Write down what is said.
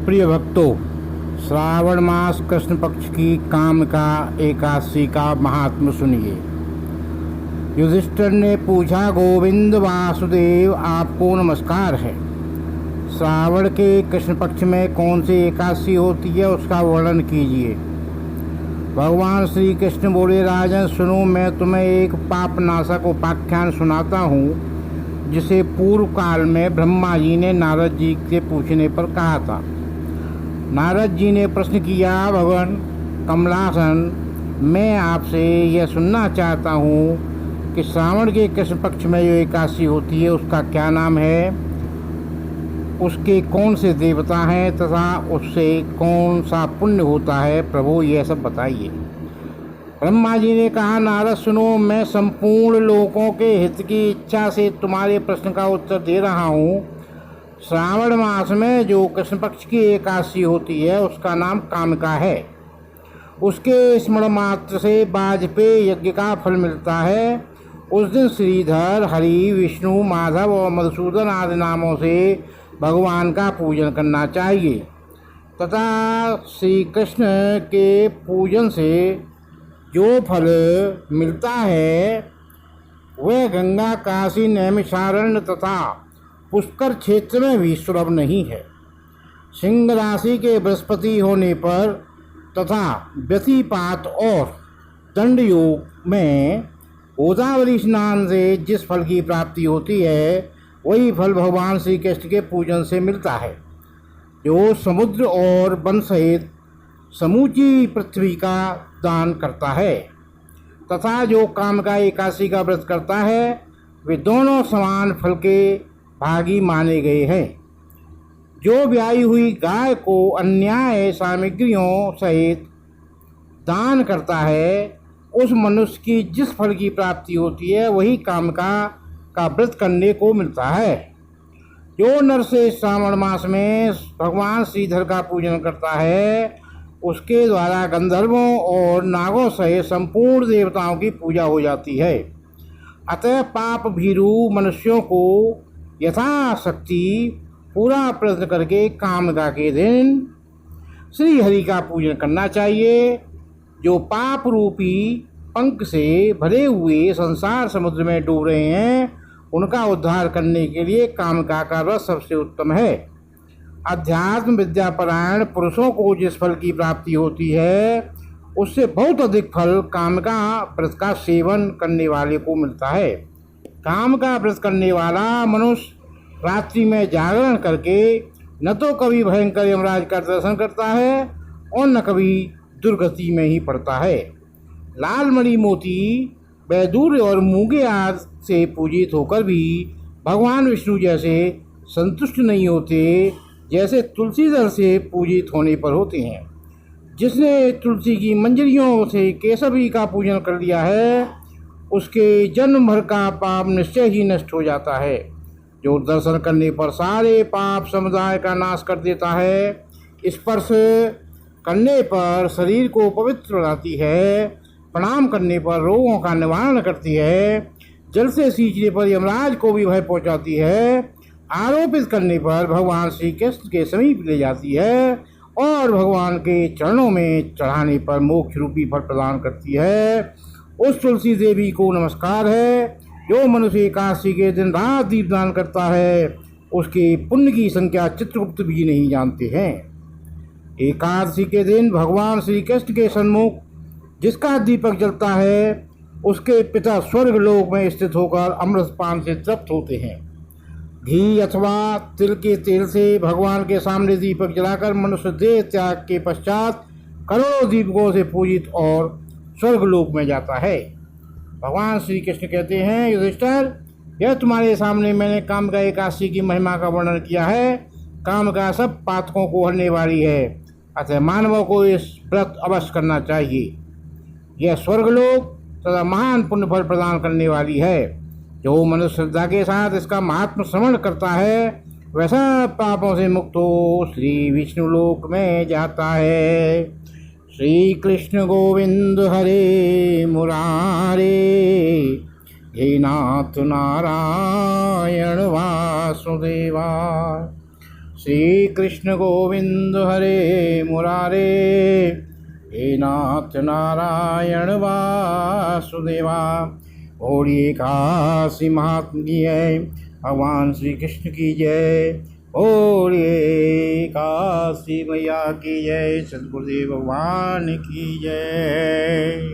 प्रिय भक्तों, श्रावण मास कृष्ण पक्ष की कामिका एकादशी का महात्म्य सुनिए। युधिष्ठिर ने पूछा, गोविंद वासुदेव, आपको नमस्कार है। श्रावण के कृष्ण पक्ष में कौन सी एकादशी होती है, उसका वर्णन कीजिए। भगवान श्री कृष्ण बोले, राजन सुनो, मैं तुम्हें एक पापनाशक उपाख्यान सुनाता हूँ, जिसे पूर्व काल में ब्रह्मा जी ने नारद जी से पूछने पर कहा था। नारद जी ने प्रश्न किया, भगवान कमलासन, मैं आपसे यह सुनना चाहता हूँ कि श्रावण के कृष्ण पक्ष में जो एकादशी होती है उसका क्या नाम है, उसके कौन से देवता हैं तथा उससे कौन सा पुण्य होता है, प्रभु यह सब बताइए। ब्रह्मा जी ने कहा, नारद सुनो, मैं संपूर्ण लोगों के हित की इच्छा से तुम्हारे प्रश्न का उत्तर दे रहा हूँ। श्रावण मास में जो कृष्ण पक्ष की एकादशी होती है उसका नाम कामिका है। उसके स्मरण मात्र से वाजपेय यज्ञ का फल मिलता है। उस दिन श्रीधर, हरि, विष्णु, माधव और मधुसूदन आदि नामों से भगवान का पूजन करना चाहिए तथा श्री कृष्ण के पूजन से जो फल मिलता है वह गंगा, काशी, नैमिषारण्य तथा पुष्कर क्षेत्र में भी सुलभ नहीं है। सिंह राशि के बृहस्पति होने पर तथा व्यतिपात और दंड योग में गोदावरी स्नान से जिस फल की प्राप्ति होती है वही फल भगवान श्री कृष्ण के पूजन से मिलता है, जो समुद्र और वन सहित समूची पृथ्वी का दान करता है तथा जो कामिका एकादशी का व्रत करता है वे दोनों समान फल के भागी माने गए हैं। जो ब्याई हुई गाय को अन्याय सामग्रियों सहित दान करता है उस मनुष्य की जिस फल की प्राप्ति होती है वही कामिका का व्रत करने को मिलता है। जो नर से श्रावण मास में भगवान श्रीधर का पूजन करता है उसके द्वारा गंधर्वों और नागों सहित संपूर्ण देवताओं की पूजा हो जाती है। अतः पाप भीरू मनुष्यों को यथाशक्ति पूरा प्रयत्न करके कामिका के दिन श्री हरि का पूजन करना चाहिए। जो पाप रूपी पंख से भरे हुए संसार समुद्र में डूब रहे हैं उनका उद्धार करने के लिए कामिका का व्रत सबसे उत्तम है। अध्यात्म विद्यापरायण पुरुषों को जिस फल की प्राप्ति होती है उससे बहुत अधिक फल कामिका व्रत का सेवन करने वाले को मिलता है। कामिका व्रत करने वाला मनुष्य रात्रि में जागरण करके न तो कभी भयंकर यमराज का दर्शन करता है और न कभी दुर्गति में ही पड़ता है। लाल मणि, मोती, बैदूर और मूंगे आदि से पूजित होकर भी भगवान विष्णु जैसे संतुष्ट नहीं होते जैसे तुलसी दल से पूजित होने पर होते हैं। जिसने तुलसी की मंजरियों से केसवी का पूजन कर लिया है उसके जन्म भर का पाप निश्चय ही नष्ट हो जाता है। जो दर्शन करने पर सारे पाप समुदाय का नाश कर देता है, स्पर्श करने पर शरीर को पवित्र बनाती है, प्रणाम करने पर रोगों का निवारण करती है, जल से सींचने पर यमराज को भी भय पहुंचाती है, आरोपित करने पर भगवान श्री कृष्ण के समीप ले जाती है और भगवान के चरणों में चढ़ाने पर मोक्ष रूपी फल प्रदान करती है, उस तुलसी देवी को नमस्कार है। जो मनुष्य एकादशी के दिन रात दीपदान करता है उसके पुण्य की संख्या चित्रगुप्त भी नहीं जानते हैं। एकादशी के दिन भगवान श्री कृष्ण के सन्मुख जिसका दीपक जलता है उसके पिता स्वर्ग लोक में स्थित होकर अमृतपान से तृप्त होते हैं। घी अथवा तिल के तेल से भगवान के सामने दीपक जलाकर मनुष्य देह त्याग के पश्चात करोड़ों दीपकों से पूजित और स्वर्ग लोक में जाता है। भगवान श्री कृष्ण कहते हैं, युधिष्ठिर, यह तुम्हारे सामने मैंने कामिका एकादशी की महिमा का वर्णन किया है। कामिका सब पातकों को हरने वाली है, अतः मानवों को इस व्रत अवश्य करना चाहिए। यह स्वर्गलोक तथा महान पुण्य फल प्रदान करने वाली है। जो मनुष्य श्रद्धा के साथ इसका महात्म श्रवण करता है वैसा पापों से मुक्त हो श्री विष्णु लोक में जाता है। श्री कृष्ण गोविंद हरे मुरारे, हे नाथ नारायण वासुदेवा। श्री कृष्ण गोविंद हरे मुरारे, हे नाथ नारायण वासुदेवा। बोलिए काशी महात्मा की जय, भगवान श्री कृष्ण की जय। बोलिए काशी मैया की जय, सद्गुरुदेव भगवान की जय।